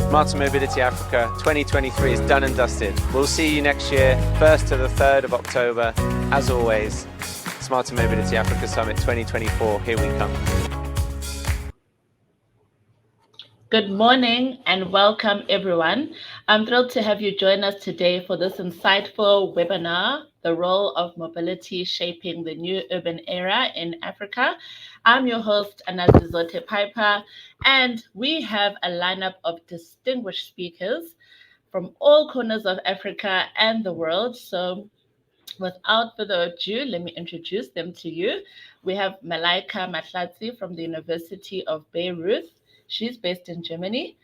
Smarter Mobility Africa 2023 is done and dusted. We'll see you next year, 1st to the 3rd of October. As always, Smarter Mobility Africa Summit 2024, here we come. Good morning and welcome everyone. I'm thrilled to have you join us today for this insightful webinar, The Role of Mobility Shaping the New Urban Era in Africa. I'm your host, Anazizote Piper, and we have a lineup of distinguished speakers from all corners of Africa and the world. So without further ado, let me introduce them to you. We have Malaika Mahlatsi from the University of Bayreuth. She's based in Germany.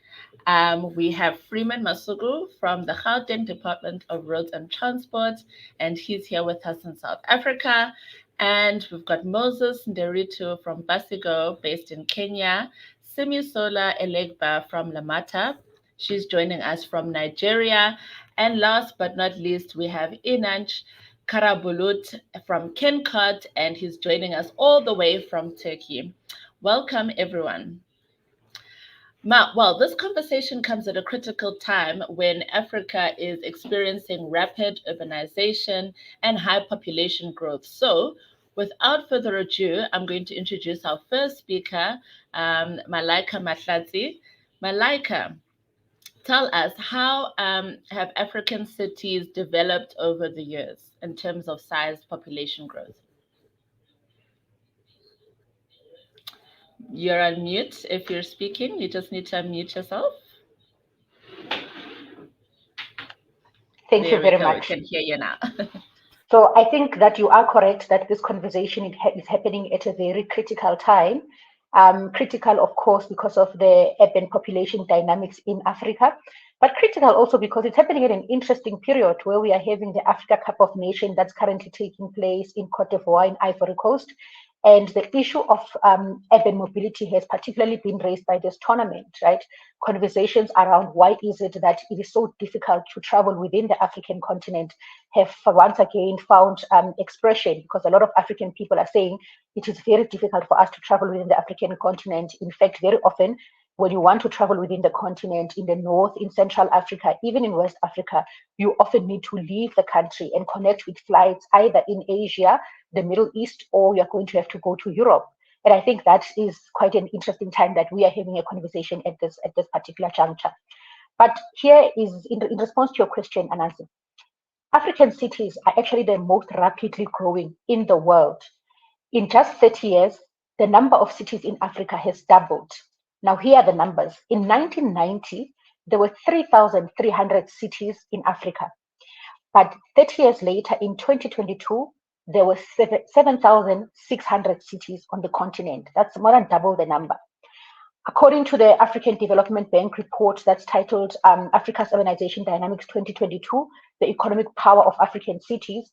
We have Freeman Masugu from the Gauteng Department of Roads and Transport, and he's here with us in South Africa. And we've got Moses Nderitu from Basigo, based in Kenya. Simisola Elegba from Lamata. She's joining us from Nigeria. And last but not least, we have Inanç Karabulut from Kencott, and he's joining us all the way from Turkey. Welcome, everyone. Well, this conversation comes at a critical time when Africa is experiencing rapid urbanization and high population growth. So, without further ado, I'm going to introduce our first speaker, Malaika Mahlatsi. Malaika, tell us, how have African cities developed over the years in terms of size, population growth? You're on mute. If you're speaking, you just need to unmute yourself. Thank you very much. We can hear you now. So I think that you are correct that this conversation is happening at a very critical time. Critical, of course, because of the urban population dynamics in Africa, but critical also because it's happening at an interesting period where we are having the Africa Cup of Nations that's currently taking place in Cote d'Ivoire in Ivory Coast. And the issue of urban mobility has particularly been raised by this tournament, right? Conversations around why is it that it is so difficult to travel within the African continent have once again found expression, because a lot of African people are saying it is very difficult for us to travel within the African continent. In fact, very often, when you want to travel within the continent, in the north, in Central Africa, even in West Africa, you often need to leave the country and connect with flights either in Asia, the Middle East, or you're going to have to go to Europe. And I think that is quite an interesting time that we are having a conversation at this particular juncture. But here is, in response to your question, Anansi, African cities are actually the most rapidly growing in the world. In just 30 years, the number of cities in Africa has doubled. Now, here are the numbers. In 1990, there were 3,300 cities in Africa. But 30 years later, in 2022, there were 7,600 cities on the continent. That's more than double the number. According to the African Development Bank report that's titled Africa's Urbanization Dynamics 2022, the economic power of African cities,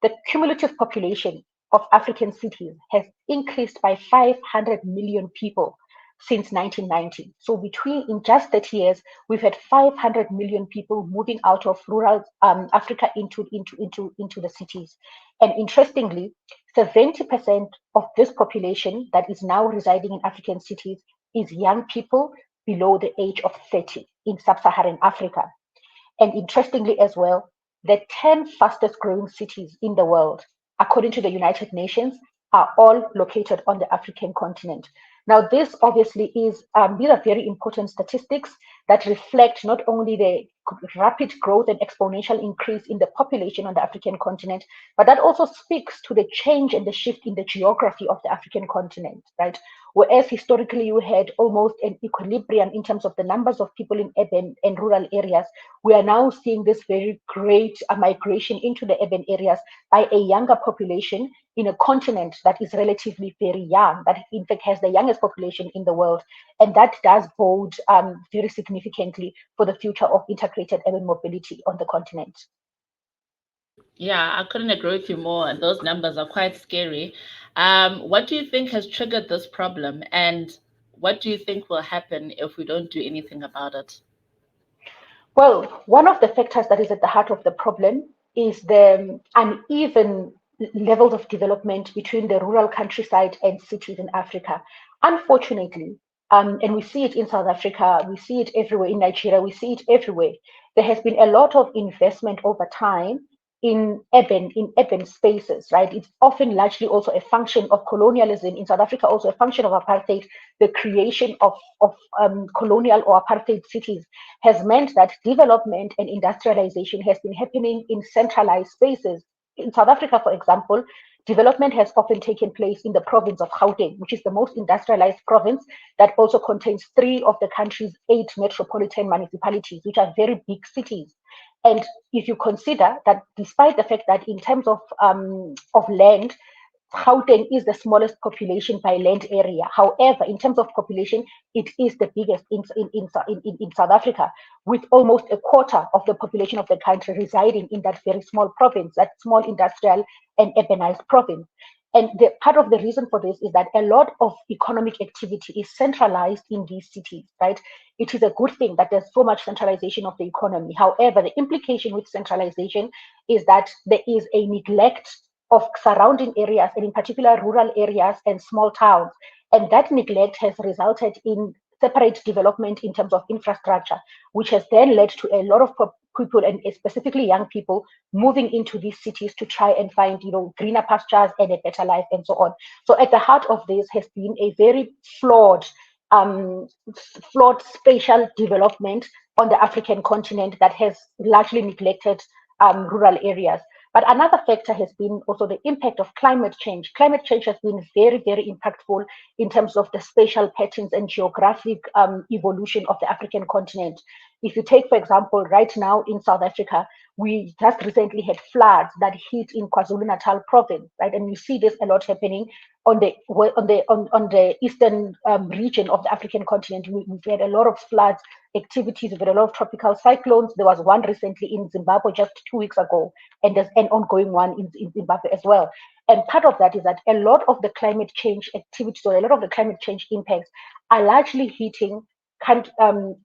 the cumulative population of African cities has increased by 500 million people since 1990. So in just 30 years, we've had 500 million people moving out of rural Africa into the cities. And interestingly, 70% of this population that is now residing in African cities is young people below the age of 30 in sub-Saharan Africa. And interestingly as well, the 10 fastest growing cities in the world, according to the United Nations, are all located on the African continent. Now, this obviously is, these are very important statistics that reflect not only the rapid growth and exponential increase in the population on the African continent, but that also speaks to the change and the shift in the geography of the African continent, right? Whereas historically you had almost an equilibrium in terms of the numbers of people in urban and rural areas, we are now seeing this very great migration into the urban areas by a younger population in a continent that is relatively very young, that in fact has the youngest population in the world. And that does bode very significantly for the future of integrated urban mobility on the continent. Yeah, I couldn't agree with you more. Those numbers are quite scary. What do you think has triggered this problem, and what do you think will happen if we don't do anything about it? Well, one of the factors that is at the heart of the problem is the uneven levels of development between the rural countryside and cities in Africa. Unfortunately, and we see it in South Africa, we see it everywhere, in Nigeria, we see it everywhere. There has been a lot of investment over time in urban spaces, right? It's often largely also a function of colonialism in South Africa, also a function of apartheid. The creation of colonial or apartheid cities has meant that development and industrialization has been happening in centralized spaces. In South Africa, for example, development has often taken place in the province of Gauteng, which is the most industrialized province that also contains 3 of the country's 8 metropolitan municipalities, which are very big cities. And if you consider that, despite the fact that in terms of land, Gauteng is the smallest population by land area. However, in terms of population, it is the biggest in South Africa, with almost a quarter of the population of the country residing in that very small province, that small industrial and urbanized province. And part of the reason for this is that a lot of economic activity is centralized in these cities, right? It is a good thing that there's so much centralization of the economy. However, the implication with centralization is that there is a neglect of surrounding areas, and in particular rural areas and small towns. And that neglect has resulted in separate development in terms of infrastructure, which has then led to a lot of people, and specifically young people, moving into these cities to try and find, greener pastures and a better life and so on. So at the heart of this has been a very flawed spatial development on the African continent that has largely neglected rural areas. But another factor has been also the impact of climate change. Climate change has been very, very impactful in terms of the spatial patterns and geographic evolution of the African continent. If you take, for example, right now in South Africa, we just recently had floods that hit in KwaZulu-Natal province, right? And you see this a lot happening on the eastern region of the African continent. We've had a lot of floods activities. We've had a lot of tropical cyclones. There was one recently in Zimbabwe just 2 weeks ago, and there's an ongoing one in Zimbabwe as well. And part of that is that a lot of the climate change activities, or a lot of the climate change impacts, are largely hitting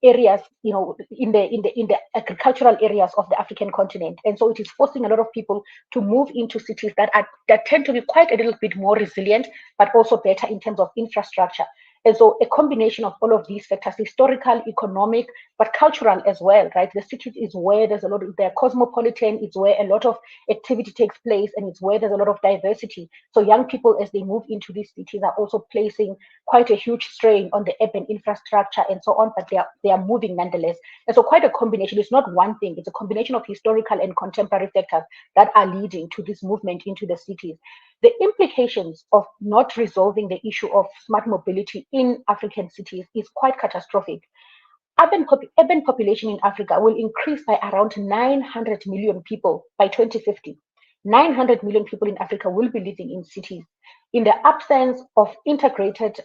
areas, in the agricultural areas of the African continent. And so it is forcing a lot of people to move into cities that tend to be quite a little bit more resilient, but also better in terms of infrastructure. And so a combination of all of these factors, historical, economic, but cultural as well, right? The city is where there's a lot of, they're cosmopolitan, it's where a lot of activity takes place, and it's where there's a lot of diversity. So young people, as they move into these cities, are also placing quite a huge strain on the urban infrastructure and so on, but they are moving nonetheless. And so quite a combination. It's not one thing, it's a combination of historical and contemporary factors that are leading to this movement into the cities. The implications of not resolving the issue of smart mobility in African cities is quite catastrophic. Urban population in Africa will increase by around 900 million people by 2050. 900 million people in Africa will be living in cities. In the absence of integrated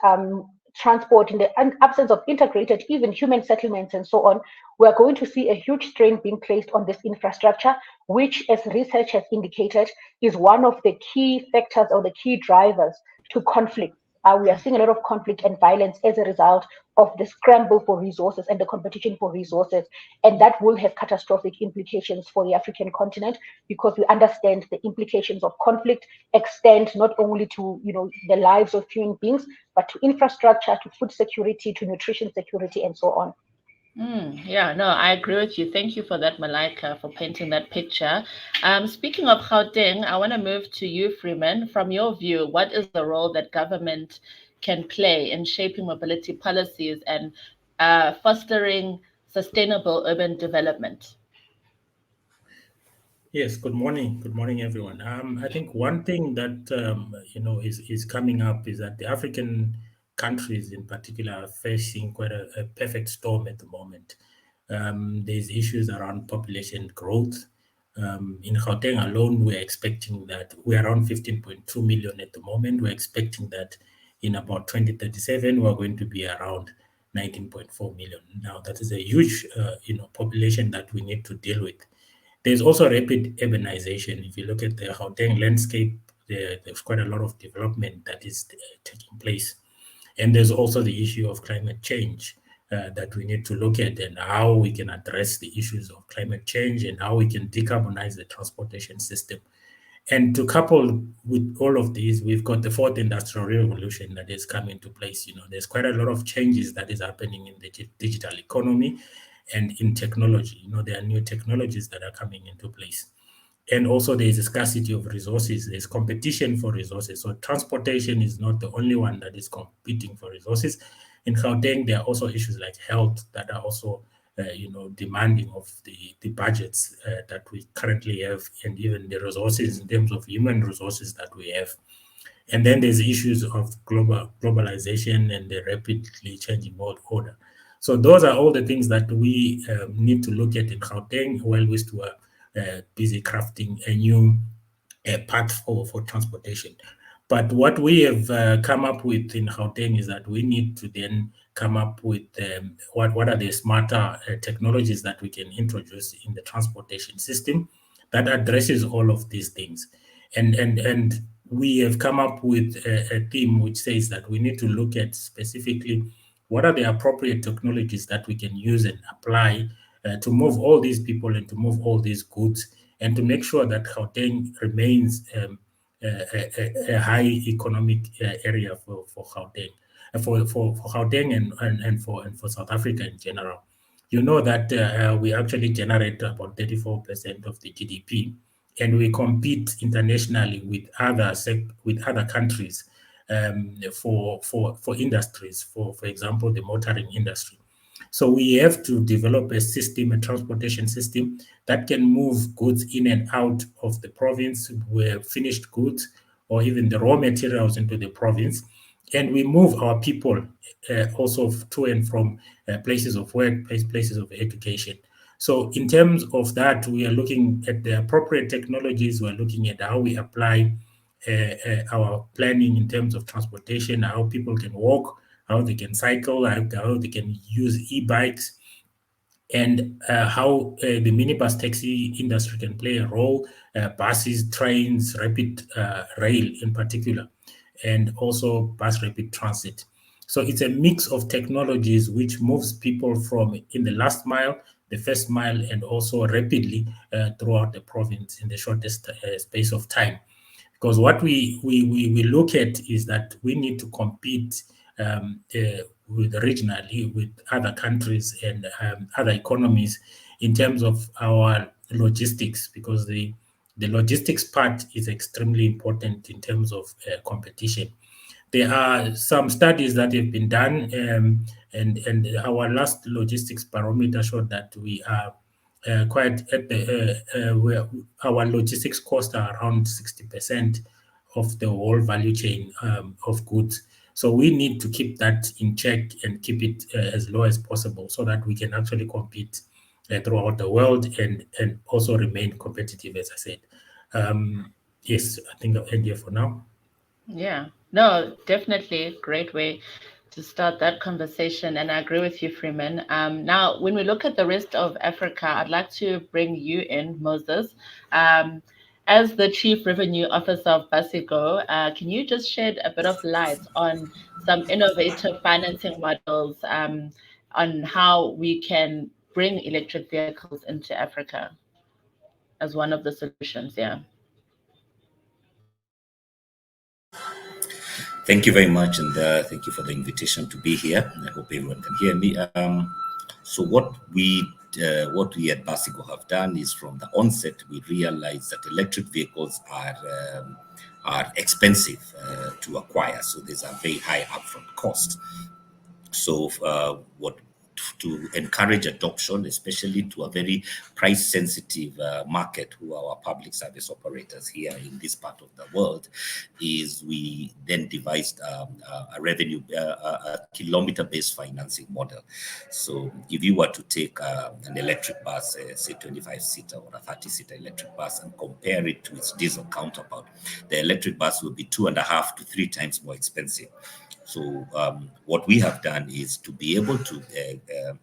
transport, in the absence of integrated even human settlements and so on, we are going to see a huge strain being placed on this infrastructure, which, as research has indicated, is one of the key factors or the key drivers to conflict. We are seeing a lot of conflict and violence as a result of the scramble for resources and the competition for resources. And that will have catastrophic implications for the African continent, because we understand the implications of conflict extend not only to the lives of human beings, but to infrastructure, to food security, to nutrition security, and so on. Yeah, no, I agree with you. Thank you for that, Malaika, for painting that picture. Speaking of Gauteng, I want to move to you, Freeman. From your view, what is the role that government can play in shaping mobility policies and fostering sustainable urban development? Yes, good morning. Good morning, everyone. I think one thing that is coming up is that the African countries in particular are facing quite a perfect storm at the moment. There's issues around population growth. In Gauteng alone, we're expecting that we're around 15.2 million at the moment. We're expecting that in about 2037, we're going to be around 19.4 million. Now, that is a huge population that we need to deal with. There's also rapid urbanization. If you look at the Gauteng landscape, there's quite a lot of development that is taking place. And there's also the issue of climate change that we need to look at, and how we can address the issues of climate change and how we can decarbonize the transportation system. And to couple with all of these, we've got the fourth industrial revolution that is coming to place. There's quite a lot of changes that is happening in the digital economy and in technology. There are new technologies that are coming into place. And also there is a scarcity of resources. There's competition for resources. So transportation is not the only one that is competing for resources. In Gauteng, there are also issues like health that are also demanding of the budgets that we currently have, and even the resources in terms of human resources that we have. And then there's issues of globalization and the rapidly changing world order. So those are all the things that we need to look at in Gauteng while we still are busy crafting a new path for transportation. But what we have come up with in Gauteng is that we need to then come up with what are the smarter technologies that we can introduce in the transportation system that addresses all of these things. And we have come up with a theme which says that we need to look at specifically what are the appropriate technologies that we can use and apply to move all these people and to move all these goods, and to make sure that Gauteng remains a high economic area for Gauteng, for Gauteng and for South Africa in general. You know that we actually generate about 34% of the GDP, and we compete internationally with other countries for industries, for example, the motoring industry. So we have to develop a system, a transportation system that can move goods in and out of the province, where finished goods or even the raw materials into the province. And we move our people also to and from places of work, places of education. So in terms of that, we are looking at the appropriate technologies. We're looking at how we apply our planning in terms of transportation, how people can walk, how they can cycle, how they can use e-bikes, and how the minibus taxi industry can play a role, buses, trains, rapid rail in particular, and also bus rapid transit. So it's a mix of technologies which moves people from in the last mile, the first mile, and also rapidly throughout the province in the shortest space of time. Because what we look at is that we need to compete regionally with other countries and other economies in terms of our logistics, because the logistics part is extremely important in terms of competition. There are some studies that have been done, and our last logistics barometer showed that we are quite at the where our logistics costs are around 60% of the whole value chain of goods. So we need to keep that in check and keep it as low as possible, so that we can actually compete throughout the world and also remain competitive, as I said. Yes, I think I'll end here for now. Yeah, no, definitely great way to start that conversation. And I agree with you, Freeman. Now, when we look at the rest of Africa, I'd like to bring you in, Moses. As the Chief Revenue Officer of Basigo, can you just shed a bit of light on some innovative financing models on how we can bring electric vehicles into Africa as one of the solutions? Yeah. Thank you very much, and thank you for the invitation to be here. I hope everyone can hear me. So what we at Basigo have done is, from the onset, we realized that electric vehicles are expensive to acquire. So there's a very high upfront cost. So what to encourage adoption, especially to a very price-sensitive market, who are our public service operators here in this part of the world, is we then devised a kilometer-based financing model. So if you were to take an electric bus, say 25-seater or a 30-seater electric bus, and compare it to its diesel counterpart, the electric bus will be 2.5 to 3 times more expensive. So what we have done is, to be able to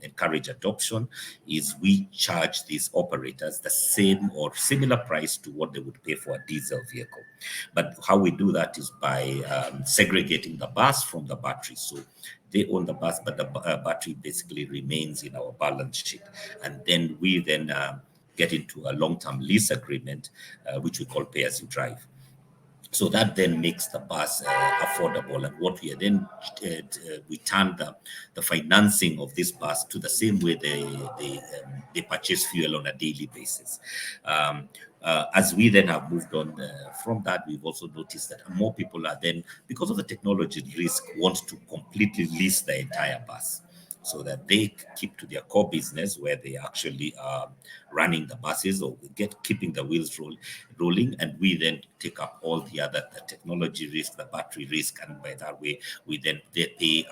encourage adoption, is we charge these operators the same or similar price to what they would pay for a diesel vehicle. But how we do that is by segregating the bus from the battery. So they own the bus, but the battery basically remains in our balance sheet. And then we then get into a long-term lease agreement, which we call pay as you drive. So that then makes the bus affordable. And what we are then, we turn the financing of this bus to the same way they purchase fuel on a daily basis. As we then have moved on from that, we've also noticed that more people are then, because of the technology risk, want to completely lease the entire bus, so that they keep to their core business where they actually are running the buses or keeping the wheels rolling, and we then take up all the technology risk, the battery risk, and by that way they pay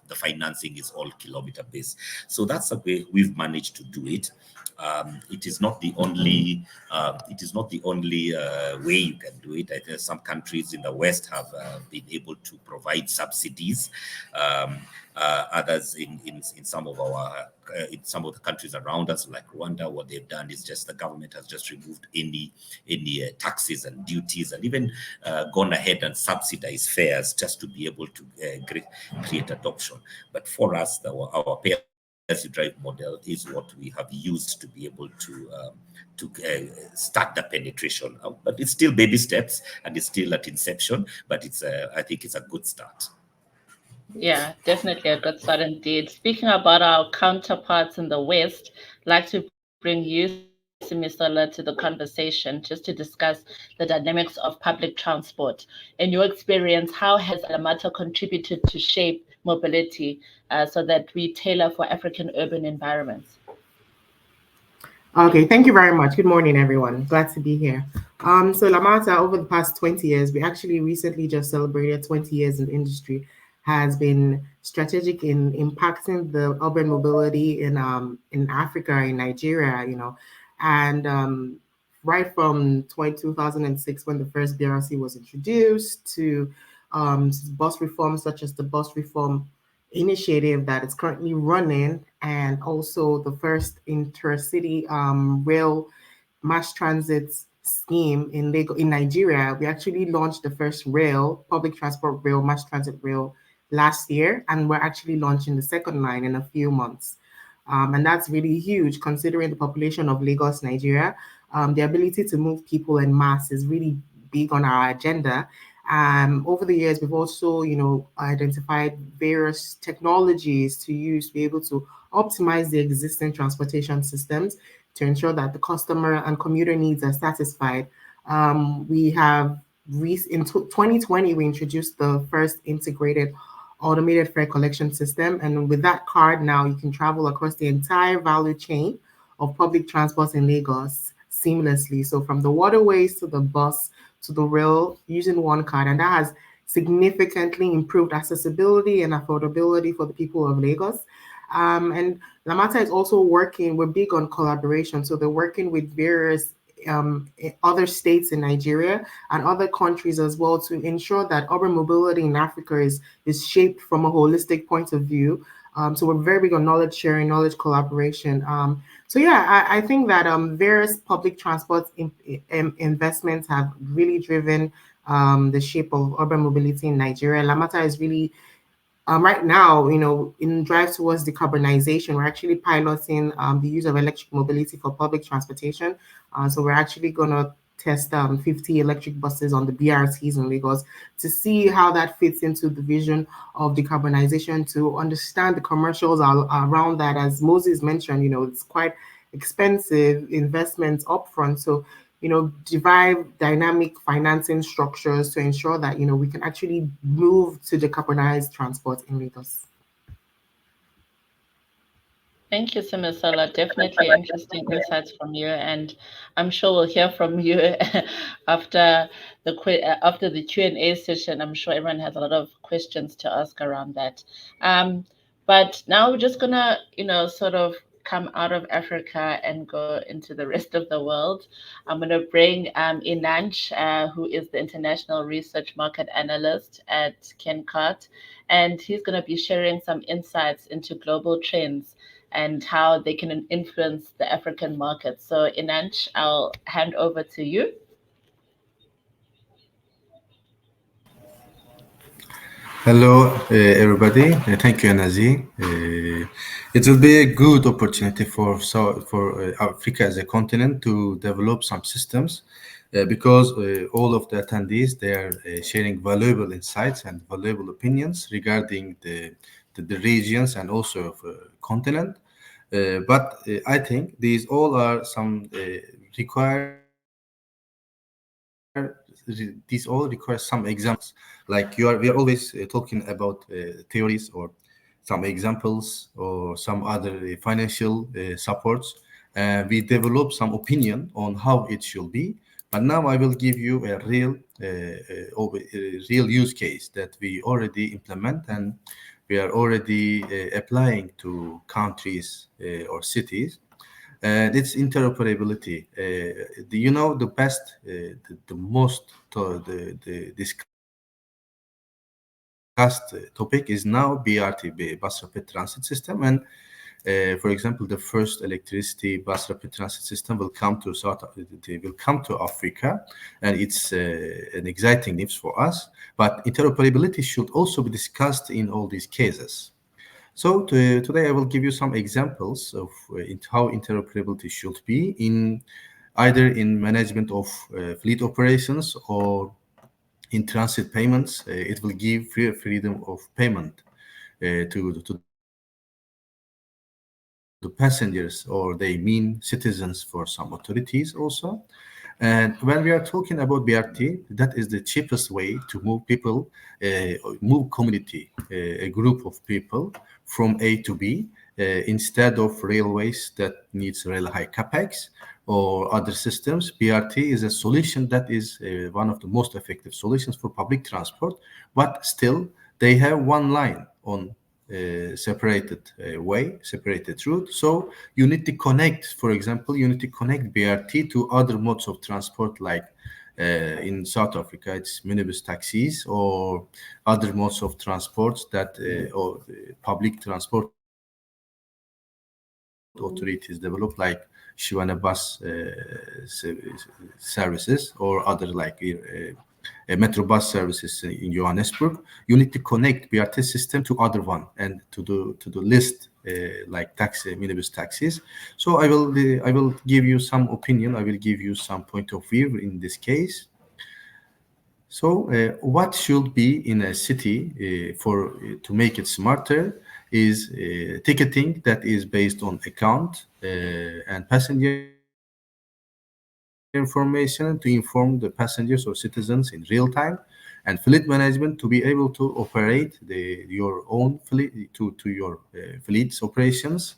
the financing is all kilometer based. So that's the way we've managed to do it. It is not the only way you can do it. I think some countries in the West have been able to provide subsidies. Others in some of the countries around us, like Rwanda, what they've done is just the government has just removed any taxes and duties, and even gone ahead and subsidized fares just to be able to create adoption. But for us, our pay as you drive model is what we have used to be able to start the penetration. But it's still baby steps and it's still at inception, but I think it's a good start. Yeah, definitely a good start indeed. Speaking about our counterparts in the West, I'd like to bring you, Simisola, to the conversation just to discuss the dynamics of public transport. In your experience, how has Alamata contributed to shape mobility so that we tailor for African urban environments? Okay, thank you very much. Good morning, everyone. Glad to be here. So Lamata, over the past 20 years, we actually recently just celebrated 20 years in the industry, has been strategic in impacting the urban mobility in Africa, in Nigeria, and right from 2006 when the first BRC was introduced to bus reforms such as the bus reform initiative that is currently running, and also the first intercity rail mass transit scheme in Nigeria. We actually launched the first public transport rail, mass transit rail last year, and we're actually launching the second line in a few months. And that's really huge considering the population of Lagos, Nigeria. The ability to move people en mass is really big on our agenda. Over the years, we've also, identified various technologies to use to be able to optimize the existing transportation systems to ensure that the customer and commuter needs are satisfied. We have, in 2020, we introduced the first integrated automated fare collection system. And with that card now, you can travel across the entire value chain of public transport in Lagos seamlessly. So from the waterways to the bus to the rail using one card, and that has significantly improved accessibility and affordability for the people of Lagos. And Lamata is also we're big on collaboration, so they're working with various other states in Nigeria and other countries as well to ensure that urban mobility in Africa is shaped from a holistic point of view. So we're very big on knowledge sharing, knowledge collaboration. So yeah, I think that various public transport investments have really driven the shape of urban mobility in Nigeria. Lamata is really right now, in drive towards decarbonization, we're actually piloting the use of electric mobility for public transportation. So we're actually going to test 50 electric buses on the BRTs in Lagos to see how that fits into the vision of decarbonization, to understand the commercials around that. As Moses mentioned, it's quite expensive investments upfront. So, devise dynamic financing structures to ensure that, we can actually move to decarbonized transport in Lagos. Thank you, Simisola. Definitely interesting insights from you, and I'm sure we'll hear from you after the Q&A session. I'm sure everyone has a lot of questions to ask around that. But now we're just gonna, sort of come out of Africa and go into the rest of the world. I'm gonna bring Inanch, who is the International Research Market Analyst at Kencart, and he's gonna be sharing some insights into global trends and how they can influence the African market. So Inanch, I'll hand over to you. Hello, everybody. Thank you, Anazi. It will be a good opportunity for Africa as a continent to develop some systems because all of the attendees they are sharing valuable insights and valuable opinions regarding the regions and also of continent. But I think these all are some require these all require some examples. Like we are always talking about theories or some examples or some other financial supports. We develop some opinion on how it should be. But now I will give you a real use case that we already implement and we are already applying to countries or cities, and it's interoperability. Do you know the best, the most, the discussed topic is now BRT, bus rapid transit system, and for example, the first electricity bus rapid transit system will come to Africa, and it's an exciting news for us. But interoperability should also be discussed in all these cases. So today I will give you some examples of how interoperability should be in either in management of fleet operations or in transit payments. It will give freedom of payment to the passengers, or they mean citizens for some authorities also. And when we are talking about BRT, that is the cheapest way to move people, move community, a group of people from A to B, instead of railways that needs really high capex or other systems. BRT is a solution that is one of the most effective solutions for public transport, but still they have one line on separated route. So you need to connect, for example, you need to connect BRT to other modes of transport, like in South Africa, it's minibus taxis or other modes of transport that or public transport authorities develop, like Shivana bus services or other like metro bus services in Johannesburg. You need to connect BRT system to other one and to the list like minibus taxis. So I will give you some opinion. I will give you some point of view in this case. So what should be in a city to make it smarter is ticketing that is based on account and passenger information to inform the passengers or citizens in real time, and fleet management to be able to operate your own fleet's operations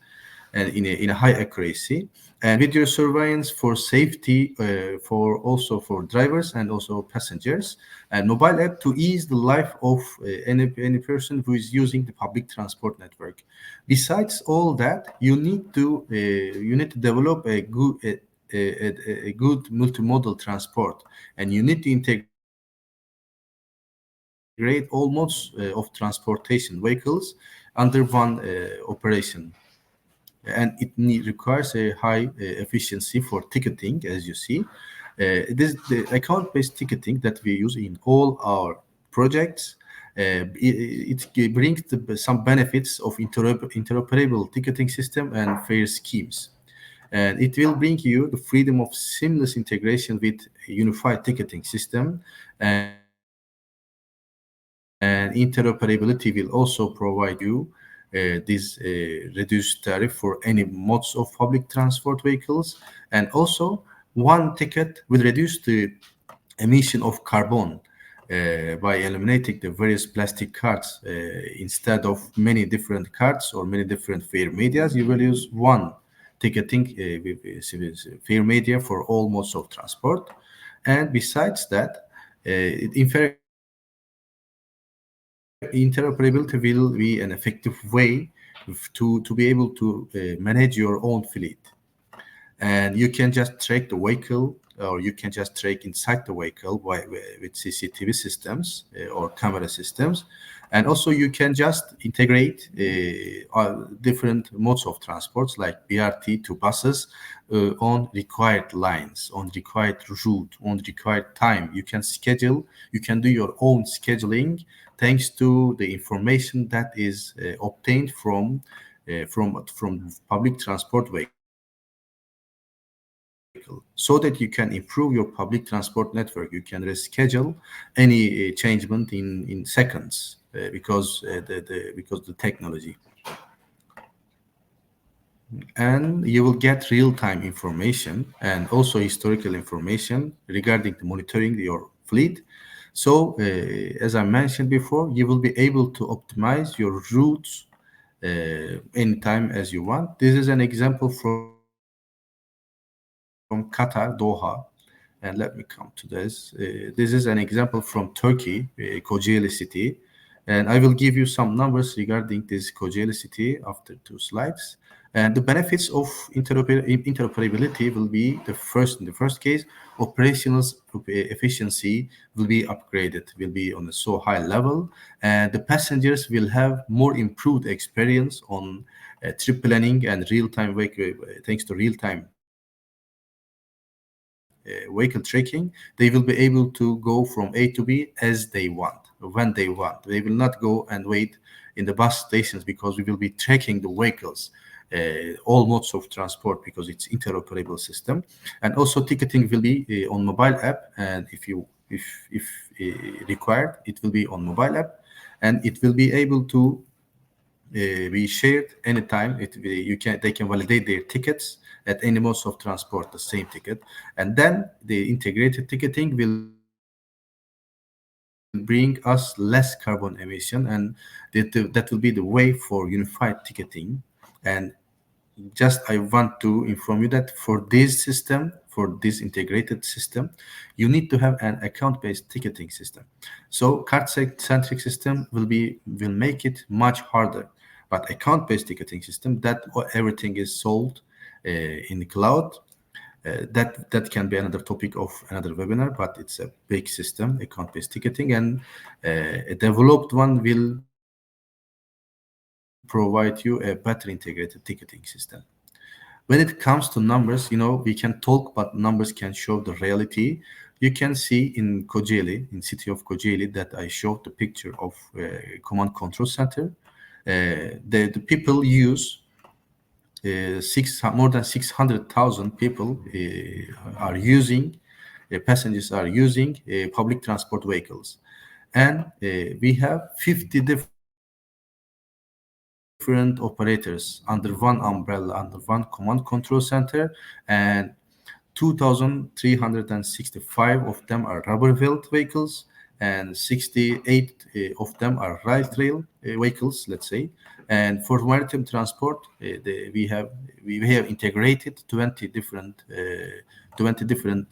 and in a high accuracy, and video surveillance for safety for also for drivers and also passengers, and mobile app to ease the life of any person who is using the public transport network. Besides all that, you need to develop a good multimodal transport, and you need to integrate all modes of transportation vehicles under one operation, and it requires a high efficiency for ticketing, as you see. This the account-based ticketing that we use in all our projects. It brings some benefits of interoperable ticketing system and fare schemes, and it will bring you the freedom of seamless integration with a unified ticketing system, and interoperability will also provide you this reduced tariff for any modes of public transport vehicles, and also one ticket will reduce the emission of carbon by eliminating the various plastic cards. Instead of many different cards or many different fare medias, you will use one ticketing fare media for all modes of transport. And besides that, interoperability will be an effective way to be able to manage your own fleet, and you can just track the vehicle, or you can just track inside the vehicle with CCTV systems or camera systems. And also you can just integrate different modes of transports like BRT to buses on required lines, on required route, on required time. You can schedule, you can do your own scheduling thanks to the information that is obtained from from public transport vehicle, so that you can improve your public transport network. You can reschedule any changement in seconds because the technology. And you will get real-time information and also historical information regarding the monitoring your fleet. So as I mentioned before, you will be able to optimize your routes anytime as you want. This is an example from Qatar, Doha. And let me come to this. This is an example from Turkey, Kocaeli city. And I will give you some numbers regarding this Kocaeli city after 2 slides. And the benefits of interoperability will be in the first case, operational efficiency will be upgraded, will be on a so high level, and the passengers will have more improved experience on trip planning and real-time thanks to real-time vehicle tracking. They will be able to go from A to B as they want, when they want. They will not go and wait in the bus stations because we will be tracking the vehicles, all modes of transport, because it's interoperable system. And also ticketing will be on mobile app, and if required, it will be on mobile app, and it will be able to be shared anytime. They can validate their tickets at any modes of transport, the same ticket, and then the integrated ticketing will bring us less carbon emission, and that will be the way for unified ticketing. And just I want to inform you that for this integrated system, you need to have an account-based ticketing system. So card-centric system will make it much harder. But account-based ticketing system, that everything is sold in the cloud. That can be another topic of another webinar, but it's a big system, account-based ticketing, and a developed one will provide you a better integrated ticketing system. When it comes to numbers, we can talk, but numbers can show the reality. You can see in Kocaeli, in city of Kocaeli, that I showed the picture of command control center. The people use more than 600,000 people passengers are using public transport vehicles, and we have 50 different operators under one umbrella, under one command control center, and 2,365 of them are rubber-filled vehicles, and 68 of them are light rail vehicles, let's say. And for maritime transport, we have integrated 20 different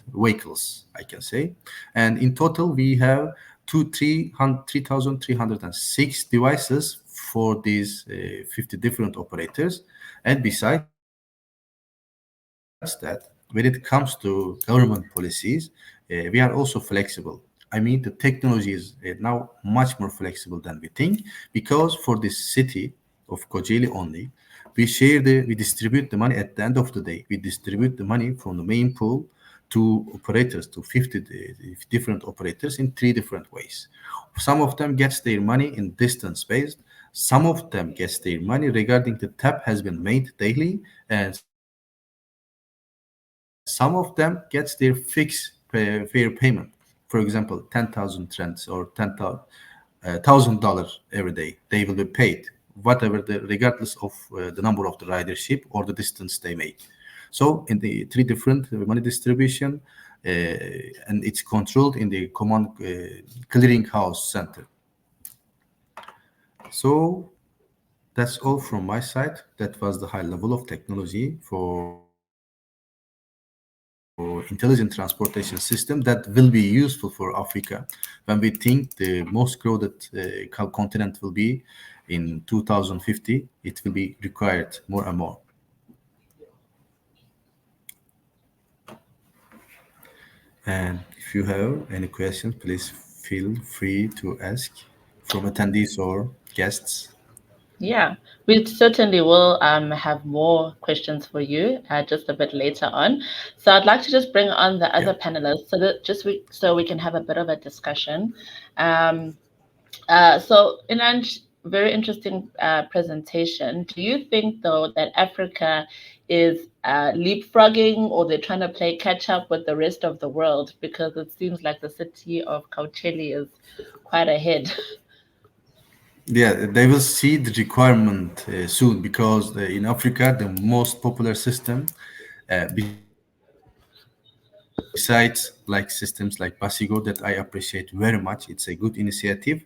vehicles, I can say. And in total, we have 3,306 devices for these 50 different operators. And besides that, when it comes to government policies, we are also flexible. I mean, the technology is now much more flexible than we think, because for this city of Kocaeli only, we distribute the money at the end of the day. We distribute the money from the main pool to operators, to 50 different operators in 3 different ways. Some of them gets their money in distance-based. Some of them gets their money regarding the tap has been made daily, and some of them gets their fixed fare payment. For example, 10,000 trends or $1,000 every day. They will be paid whatever regardless of the number of the ridership or the distance they make. So in the 3 different money distribution, and it's controlled in the command clearinghouse center. So that's all from my side. That was the high level of technology for intelligent transportation system that will be useful for Africa when we think the most crowded continent will be in 2050. It will be required more and more. And if you have any questions, please feel free to ask from attendees or guests. Yeah, we certainly will have more questions for you just a bit later on. So I'd like to just bring on the other panelists so we can have a bit of a discussion. So Inanj, very interesting presentation. Do you think, though, that Africa is leapfrogging, or they're trying to play catch up with the rest of the world? Because it seems like the city of Kaucheli is quite ahead. Yeah, they will see the requirement soon, because in Africa, the most popular system, besides like systems like Basigo, that I appreciate very much, it's a good initiative,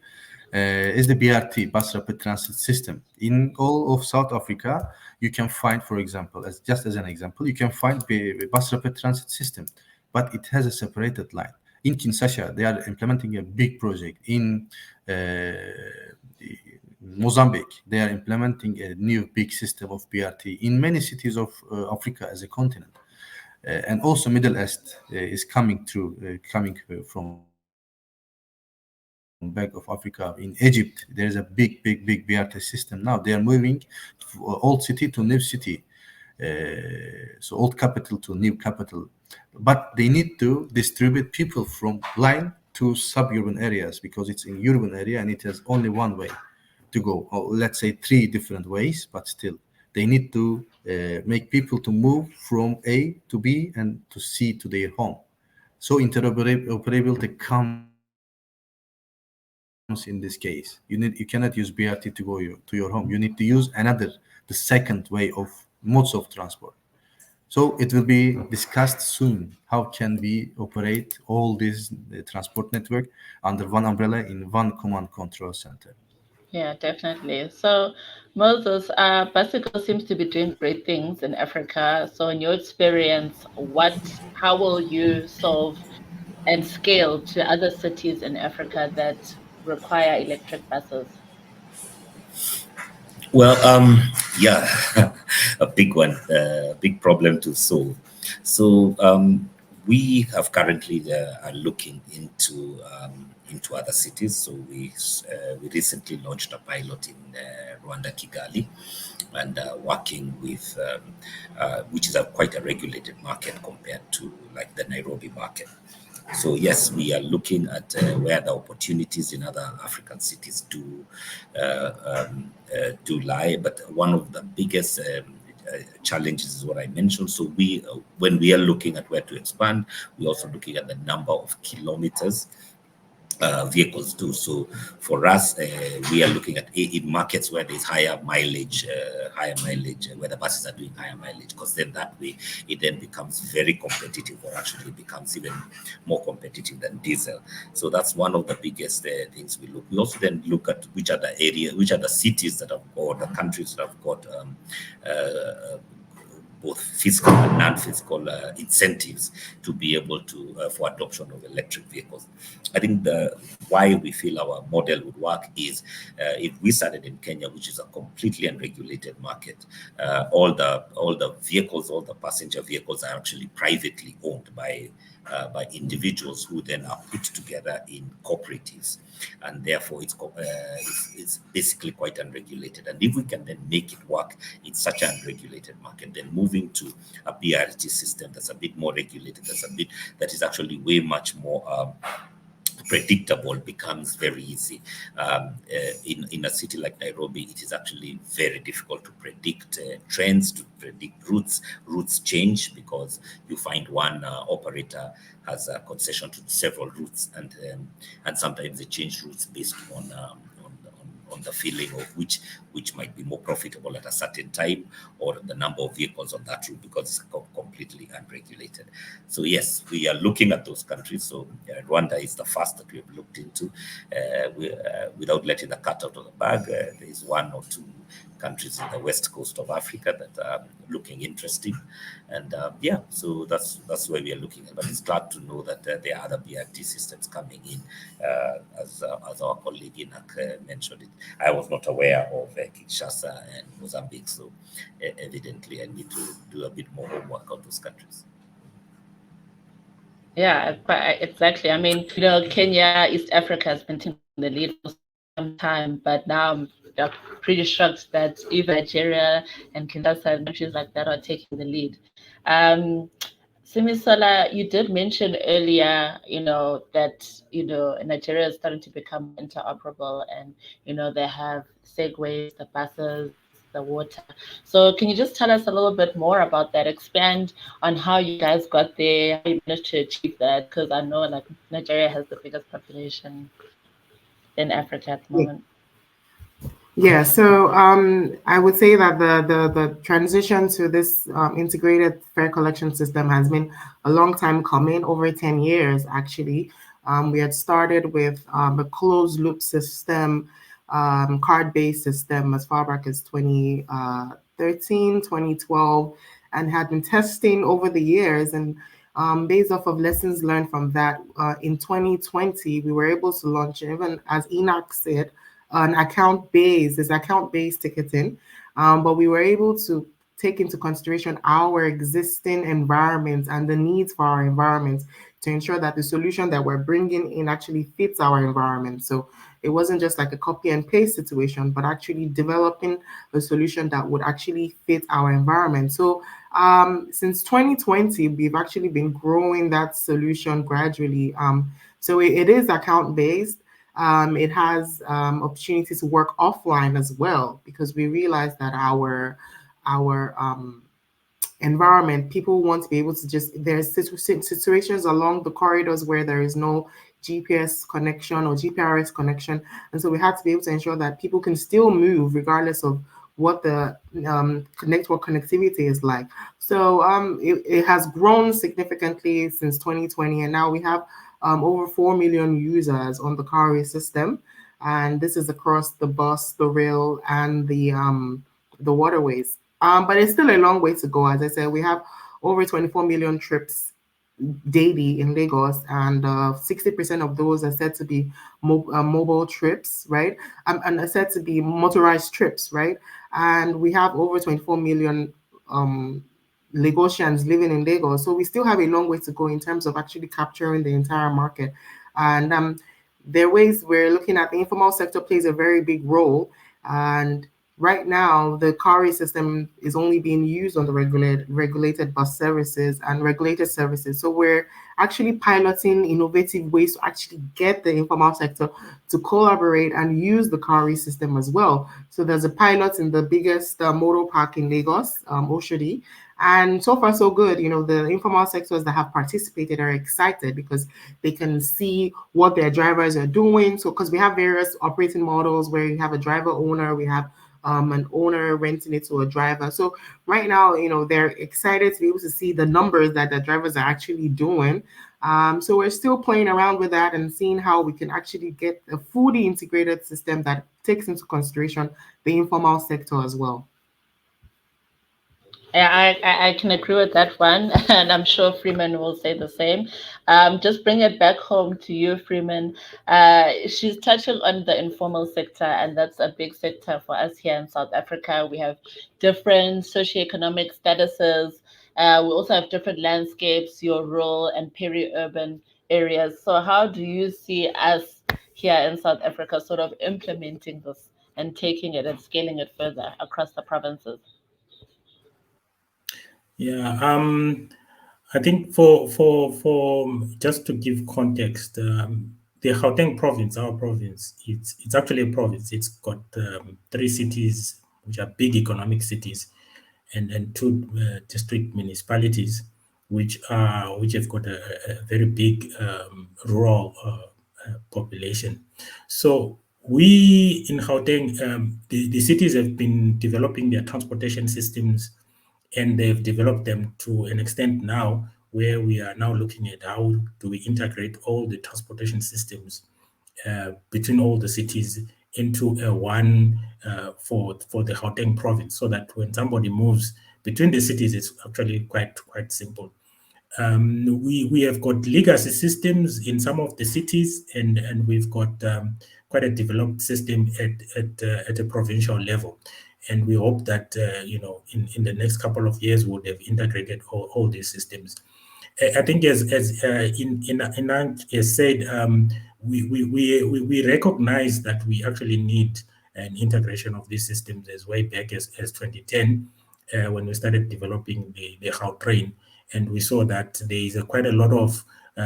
is the BRT, Bus Rapid Transit System. In all of South Africa, you can find, for example, just as an example, you can find Bus Rapid Transit System, but it has a separated line. In Kinshasa, they are implementing a big project. In Mozambique, they are implementing a new big system of BRT in many cities of Africa as a continent. And also Middle East is coming from back of Africa. In Egypt, there is a big BRT system now. They are moving old city to new city, so old capital to new capital. But they need to distribute people from line to suburban areas, because it's in urban area and it has only one way to go, or let's say three different ways, but still they need to make people to move from A to B and to C to their home. So interoperability comes in this case. You cannot use BRT to go to your home. You need to use another, the second way of modes of transport. So it will be discussed soon. How can we operate all this transport network under one umbrella in one command control center? Yeah, definitely. So, Moses, Basico seems to be doing great things in Africa. So, in your experience, how will you solve and scale to other cities in Africa that require electric buses? Well, yeah, a big one, big problem to solve. So we have currently are looking into other cities. So we recently launched a pilot in Rwanda, Kigali, and working with which is quite a regulated market compared to like the Nairobi market. So yes, we are looking at where the opportunities in other African cities do lie. But one of the biggest challenges is what I mentioned. So when we are looking at where to expand, we're also looking at the number of kilometers vehicles do. So for us, we are looking at in markets where there's higher mileage, where the buses are doing higher mileage, because then that way it then becomes very competitive, or actually becomes even more competitive than diesel. So that's one of the biggest things we look. We also then look at which are the cities that have got, the countries that have got both fiscal and non-fiscal incentives to be able to for adoption of electric vehicles. I think why we feel our model would work is if we started in Kenya, which is a completely unregulated market, all the vehicles, all the passenger vehicles are actually privately owned by individuals who then are put together in cooperatives, and therefore it's basically quite unregulated. And if we can then make it work in such an unregulated market, then moving to a BRT system that's a bit more regulated, that is actually way much more predictable, becomes very easy. In a city like Nairobi, it is actually very difficult to predict trends, to predict routes. Routes change because you find one operator has a concession to several routes, and sometimes they change routes based on the feeling of which might be more profitable at a certain time, or the number of vehicles on that route, because it's completely unregulated. So yes, we are looking at those countries. So Rwanda is the first that we have looked into. Without letting the cat out of the bag, there is one or two countries in the west coast of Africa that are looking interesting, and yeah, so that's where we are looking at. But it's glad to know that there are other BRT systems coming in, as our colleague Inak mentioned it. I was not aware of Kinshasa and Mozambique, so evidently I need to do a bit more homework on those countries. Yeah, exactly. I mean, Kenya, East Africa has been taking the lead for some time, but now I'm pretty shocked that even Nigeria and Kinshasa and countries like that are taking the lead. Simisola, you did mention earlier, that, Nigeria is starting to become interoperable and, they have segways, the buses, the water. So can you just tell us a little bit more about that? Expand on how you guys got there, how you managed to achieve that? Because I know like Nigeria has the biggest population in Africa at the moment. Yeah, so I would say that the transition to this integrated fare collection system has been a long time coming, over 10 years actually. We had started with a closed loop system, card-based system as far back as 2013, 2012, and had been testing over the years. And based off of lessons learned from that, in 2020, we were able to launch, even as Enoch said, an account-based ticketing, but we were able to take into consideration our existing environment and the needs for our environment to ensure that the solution that we're bringing in actually fits our environment. So it wasn't just like a copy and paste situation, but actually developing a solution that would actually fit our environment. So since 2020, we've actually been growing that solution gradually. So it is account-based. It has opportunities to work offline as well, because we realize that our environment, people want to be able to just, there's situations along the corridors where there is no GPS connection or GPRS connection. And so we have to be able to ensure that people can still move regardless of what the network connectivity is like. So it has grown significantly since 2020, and now we have over 4 million users on the Cowrie system, and this is across the bus, the rail, and the waterways. But it's still a long way to go. As I said, we have over 24 million trips daily in Lagos, and 60% of those are said to be mobile trips, right? And are said to be motorized trips, right? And we have over 24 million Lagosians living in Lagos. So we still have a long way to go in terms of actually capturing the entire market. And there are ways we're looking at. The informal sector plays a very big role. And right now, the Cowrie system is only being used on the regulated bus services and regulated services. So we're actually piloting innovative ways to actually get the informal sector to collaborate and use the Cowrie system as well. So there's a pilot in the biggest motor park in Lagos, Oshodi. And so far, so good. The informal sectors that have participated are excited because they can see what their drivers are doing. So, because we have various operating models where you have a driver owner, we have an owner renting it to a driver. So right now, they're excited to be able to see the numbers that the drivers are actually doing. So we're still playing around with that and seeing how we can actually get a fully integrated system that takes into consideration the informal sector as well. Yeah, I can agree with that one, and I'm sure Freeman will say the same. Just bring it back home to you, Freeman. She's touching on the informal sector, and that's a big sector for us here in South Africa. We have different socioeconomic statuses. We also have different landscapes, your rural and peri-urban areas. So how do you see us here in South Africa sort of implementing this and taking it and scaling it further across the provinces? Yeah, I think for just to give context, the Gauteng province, our province, it's actually a province. It's got 3 cities which are big economic cities, and 2 district municipalities which have got a very big rural population. So we in Gauteng, the cities have been developing their transportation systems, and they've developed them to an extent now where we are now looking at how do we integrate all the transportation systems between all the cities into one for the Gauteng province, so that when somebody moves between the cities, it's actually quite simple. We have got legacy systems in some of the cities, and we've got quite a developed system at a provincial level. And we hope that in the next couple of years we'll have integrated all these systems. I think as Inang has said, we recognize that we actually need an integration of these systems as way back as 2010 when we started developing the Gautrain. and we saw that there is quite a lot of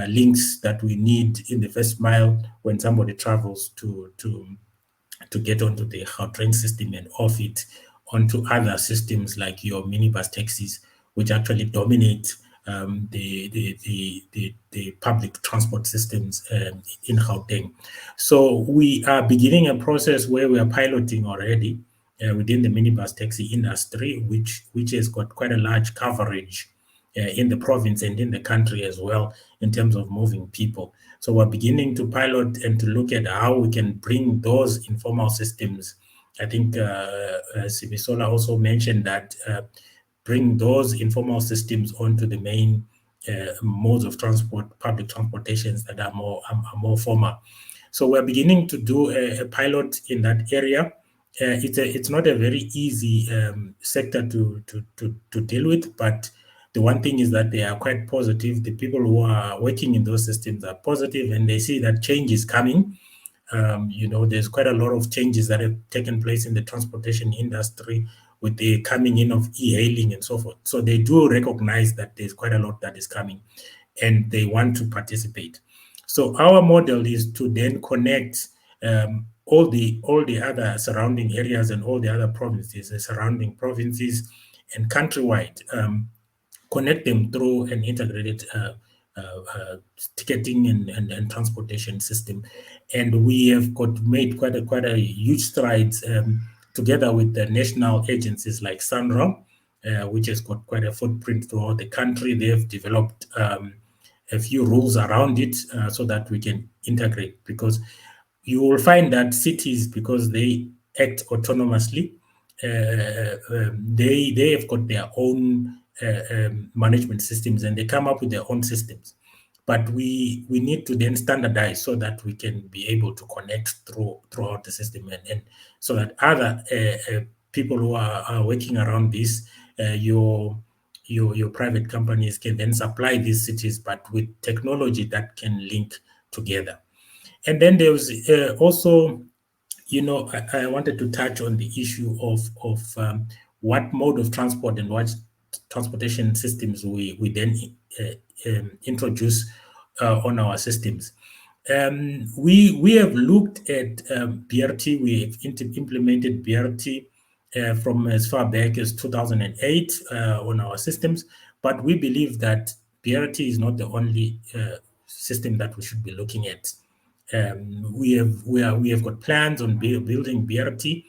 links that we need in the first mile when somebody travels to get onto the train system and off it onto other systems like your minibus taxis, which actually dominate the public transport systems in Gauteng. So we are beginning a process where we are piloting already within the minibus taxi industry, which has got quite a large coverage in the province and in the country as well in terms of moving people. So we're beginning to pilot and to look at how we can bring those informal systems. I think Sibisola also mentioned that bring those informal systems onto the main modes of transport, public transportations that are more formal. So we're beginning to do a pilot in that area. It's not a very easy sector to deal with, but the one thing is that they are quite positive. The people who are working in those systems are positive, and they see that change is coming. There's quite a lot of changes that have taken place in the transportation industry with the coming in of e-hailing and so forth. So they do recognize that there's quite a lot that is coming, and they want to participate. So our model is to then connect all the other surrounding areas and all the other provinces, the surrounding provinces and countrywide, connect them through an integrated ticketing and transportation system. And we have made quite a huge strides together with the national agencies like SANRA, which has got quite a footprint throughout the country. They have developed a few rules around it so that we can integrate, because you will find that cities, because they act autonomously, they have got their own management systems, and they come up with their own systems. But we need to then standardize so that we can be able to connect throughout the system, and so that other people who are working around this, your private companies can then supply these cities, but with technology that can link together. And then there was also, I wanted to touch on the issue of what mode of transport and what transportation systems we then introduce on our systems. We have looked at BRT. We have implemented BRT from as far back as 2008 on our systems, but we believe that BRT is not the only system that we should be looking at. We have got plans on building BRT.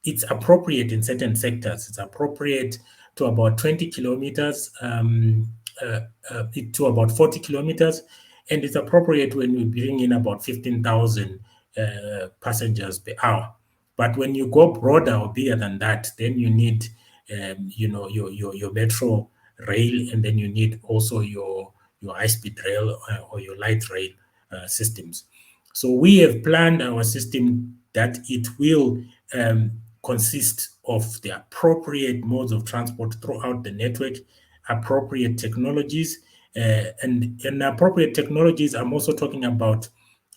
It's appropriate in certain sectors. It's appropriate to about 20 kilometers, to about 40 kilometers, and it's appropriate when we bring in about 15,000 passengers per hour. But when you go broader or bigger than that, then you need, your metro rail, and then you need also your high-speed rail or your light rail systems. So we have planned our system that it will consist of the appropriate modes of transport throughout the network, appropriate technologies, and appropriate technologies. I'm also talking about,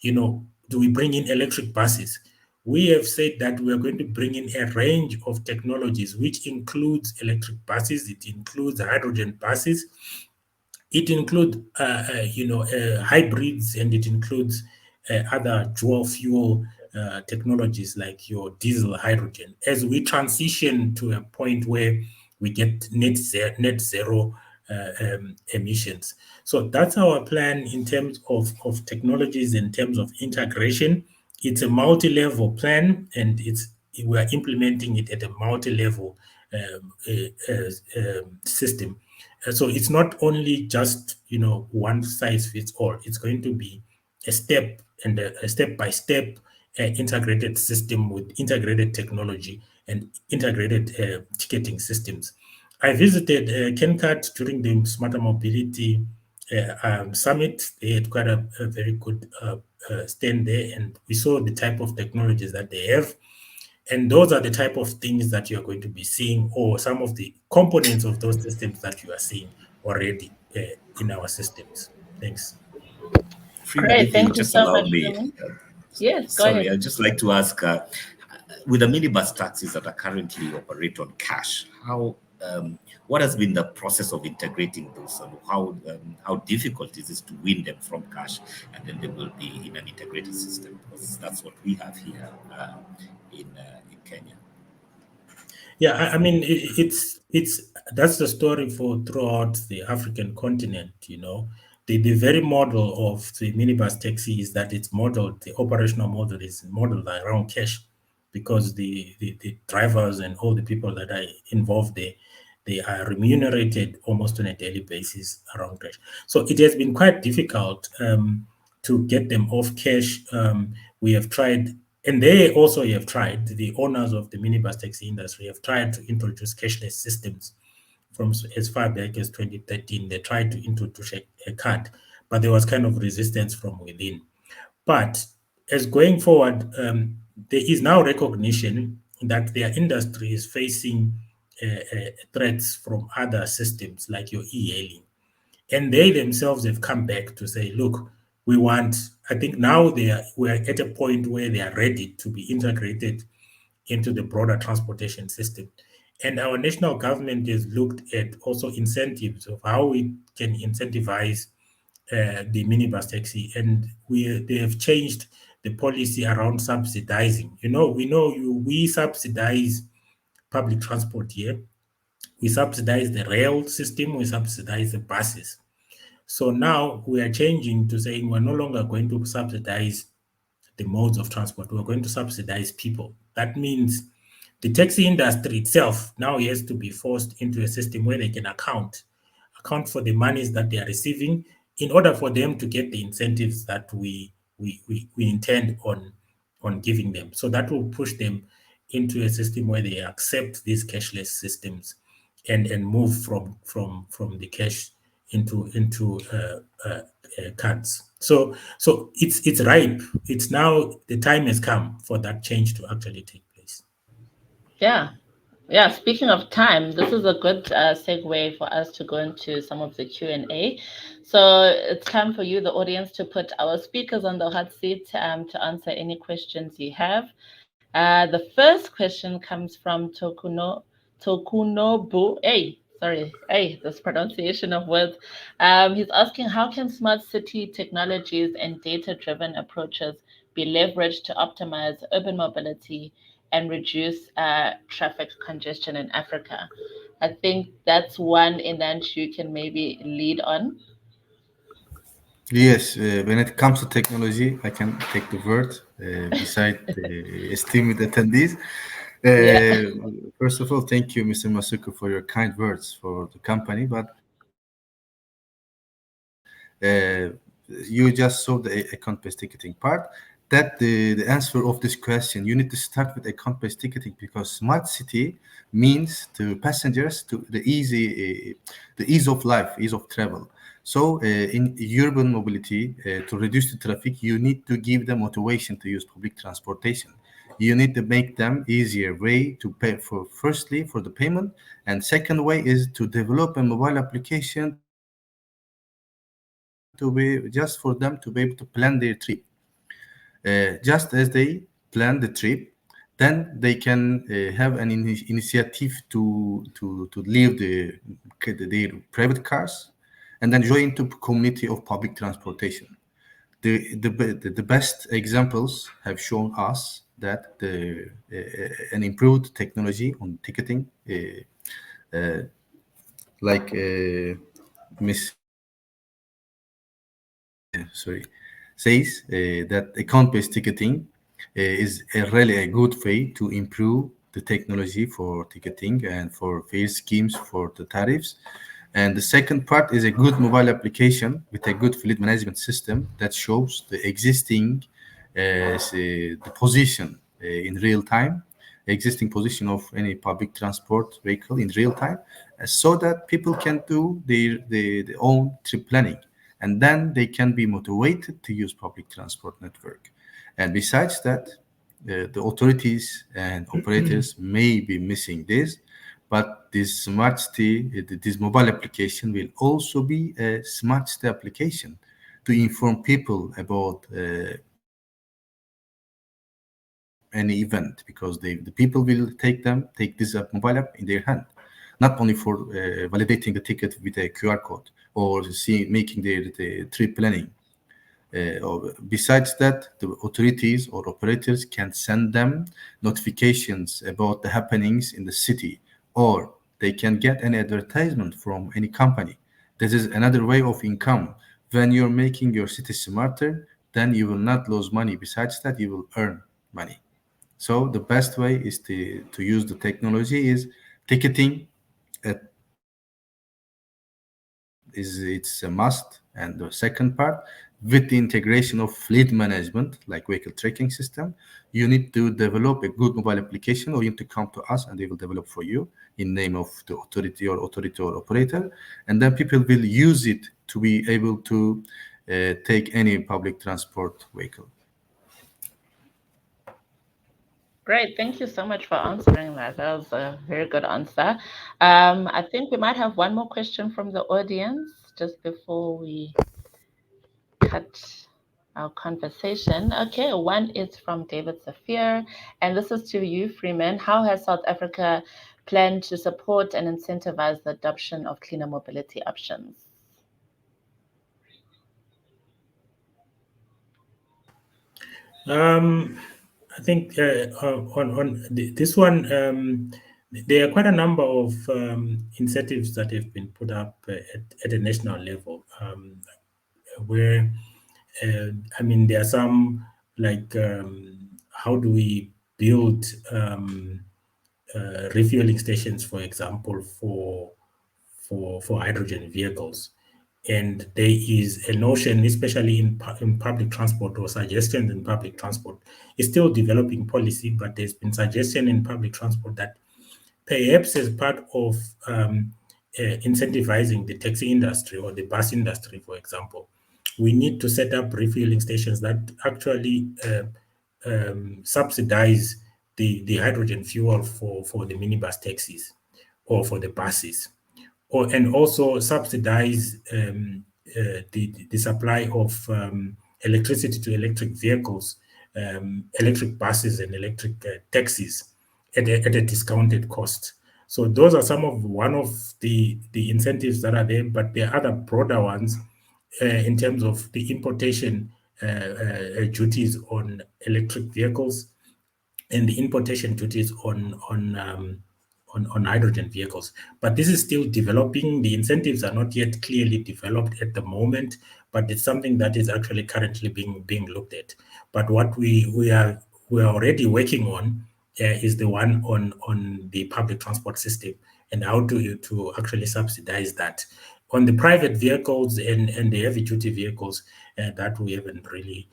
do we bring in electric buses? We have said that we are going to bring in a range of technologies, which includes electric buses, it includes hydrogen buses, it includes, hybrids, and it includes other dual fuel technologies like your diesel hydrogen, as we transition to a point where we get net zero emissions. So that's our plan in terms of technologies, in terms of integration. It's a multi-level plan, and we are implementing it at a multi-level system. So it's not only just one size fits all. It's going to be a step and a step-by-step integrated system with integrated technology and integrated ticketing systems. I visited KenCat during the Smarter Mobility Summit. They had quite a very good stand there, and we saw the type of technologies that they have. And those are the type of things that you're going to be seeing, or some of the components of those systems that you are seeing already in our systems. Thanks. Freeman, Great, if you thank you just so allow much, me, Freeman. Yes, go sorry, ahead. I'd just like to ask, with the minibus taxis that are currently operate on cash, how What has been the process of integrating those, and how difficult is it to win them from cash, and then they will be in an integrated system? Because that's what we have here in Kenya. Yeah, I mean, it's that's the story for throughout the African continent. The very model of the minibus taxi is that it's modeled, the operational model is modeled around cash, because the drivers and all the people that are involved there, they are remunerated almost on a daily basis around cash. So it has been quite difficult to get them off cash. We have tried, and they also have tried, the owners of the minibus taxi industry have tried to introduce cashless systems from as far back as 2013. They tried to introduce a card, but there was kind of resistance from within. But as going forward, there is now recognition that their industry is facing threats from other systems like your e-hailing. And they themselves have come back to say, look, I think now we're at a point where they are ready to be integrated into the broader transportation system. And our national government has looked at also incentives of how we can incentivize the minibus taxi, and they have changed the policy around subsidizing. We subsidize public transport here. We subsidize the rail system. We subsidize the buses. So now we are changing to saying we're no longer going to subsidize the modes of transport. We're going to subsidize people. That means the taxi industry itself now has to be forced into a system where they can account for the monies that they are receiving in order for them to get the incentives that we intend on giving them. So that will push them into a system where they accept these cashless systems and move from the cash into cards. So it's ripe. It's now the time has come for that change to actually take place. Yeah. Yeah, speaking of time, this is a good segue for us to go into some of the Q&A. So it's time for you, the audience, to put our speakers on the hot seat to answer any questions you have. The first question comes from Tokunobu. This pronunciation of words. He's asking, how can smart city technologies and data-driven approaches be leveraged to optimize urban mobility and reduce traffic congestion in Africa? I think that's one in that you can maybe lead on. Yes, when it comes to technology, I can take the word beside the esteemed attendees. Yeah. First of all, thank you, Mr. Masuku, for your kind words for the company. But you just saw the account-based ticketing part. That the answer of this question, you need to start with account-based ticketing, because smart city means to passengers to the ease of life, ease of travel. So in urban mobility, to reduce the traffic, you need to give them motivation to use public transportation. You need to make them easier way to pay for, firstly for the payment, and second way is to develop a mobile application to be just for them to be able to plan their trip. Just as they plan the trip, then they can have an initiative to leave their private cars and then join to community of public transportation. The best examples have shown us that an improved technology on ticketing, like Miss sorry, says that account-based ticketing is really a good way to improve the technology for ticketing and for fare schemes for the tariffs. And the second part is a good mobile application with a good fleet management system that shows the existing the position in real time, existing position of any public transport vehicle in real time, so that people can do their own trip planning, and then they can be motivated to use public transport network. And besides that, the authorities and operators may be missing this, but this smart city, this mobile application will also be a smart city application to inform people about any event, because the people will take this mobile app in their hand. not only for validating the ticket with a QR code or making the trip planning. Besides that, the authorities or operators can send them notifications about the happenings in the city, or they can get an advertisement from any company. This is another way of income. When you're making your city smarter, then you will not lose money. Besides that, you will earn money. So the best way is to use the technology is ticketing. It's a must. And the second part, with the integration of fleet management, like vehicle tracking system, you need to develop a good mobile application, or you need to come to us and they will develop for you in name of the authority or operator. And then people will use it to be able to take any public transport vehicle. Great. Thank you so much for answering that. That was a very good answer. I think we might have one more question from the audience just before we cut our conversation. Okay, one is from David Safir, and this is to you, Freeman. How has South Africa planned to support and incentivize the adoption of cleaner mobility options? I think on this one, there are quite a number of incentives that have been put up at a national level, where I mean, there are some like how do we build refueling stations, for example, for hydrogen vehicles. And there is a notion, especially in public transport, or suggestions in public transport. It's still developing policy, but there's been suggestion in public transport that perhaps as part of incentivizing the taxi industry or the bus industry, for example, we need to set up refueling stations that actually subsidize the hydrogen fuel for the minibus taxis or for the buses, and also subsidize the supply of electricity to electric vehicles, electric buses and electric taxis at a discounted cost. So those are one of the incentives that are there, but there are other broader ones in terms of the importation duties on electric vehicles and the importation duties on hydrogen vehicles. But this is still developing. The incentives are not yet clearly developed at the moment, but it's something that is actually currently being looked at. But what we are already working on is the one on the public transport system and how to actually subsidize that. On the private vehicles and the heavy duty vehicles, that we haven't really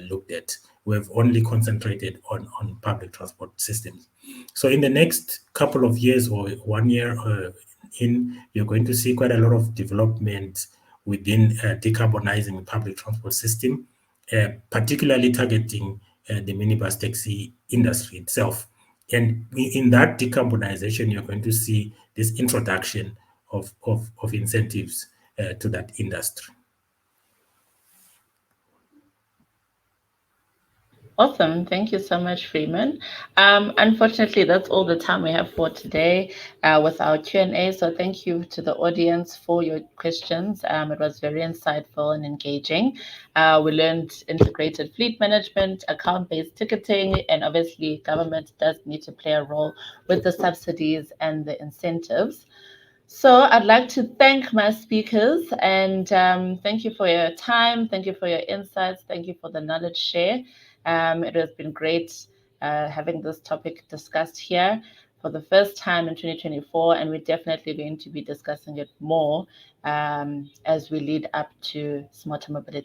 looked at. We've only concentrated on public transport systems. So in the next couple of years or 1 year you're going to see quite a lot of development within decarbonizing the public transport system, particularly targeting the minibus taxi industry itself. And in that decarbonization, you're going to see this introduction of incentives to that industry. Awesome. Thank you so much, Freeman. Unfortunately, that's all the time we have for today with our Q&A. So thank you to the audience for your questions. It was very insightful and engaging. We learned integrated fleet management, account-based ticketing, and obviously government does need to play a role with the subsidies and the incentives. So I'd like to thank my speakers and thank you for your time. Thank you for your insights. Thank you for the knowledge share. It has been great having this topic discussed here for the first time in 2024, and we're definitely going to be discussing it more as we lead up to Smarter Mobility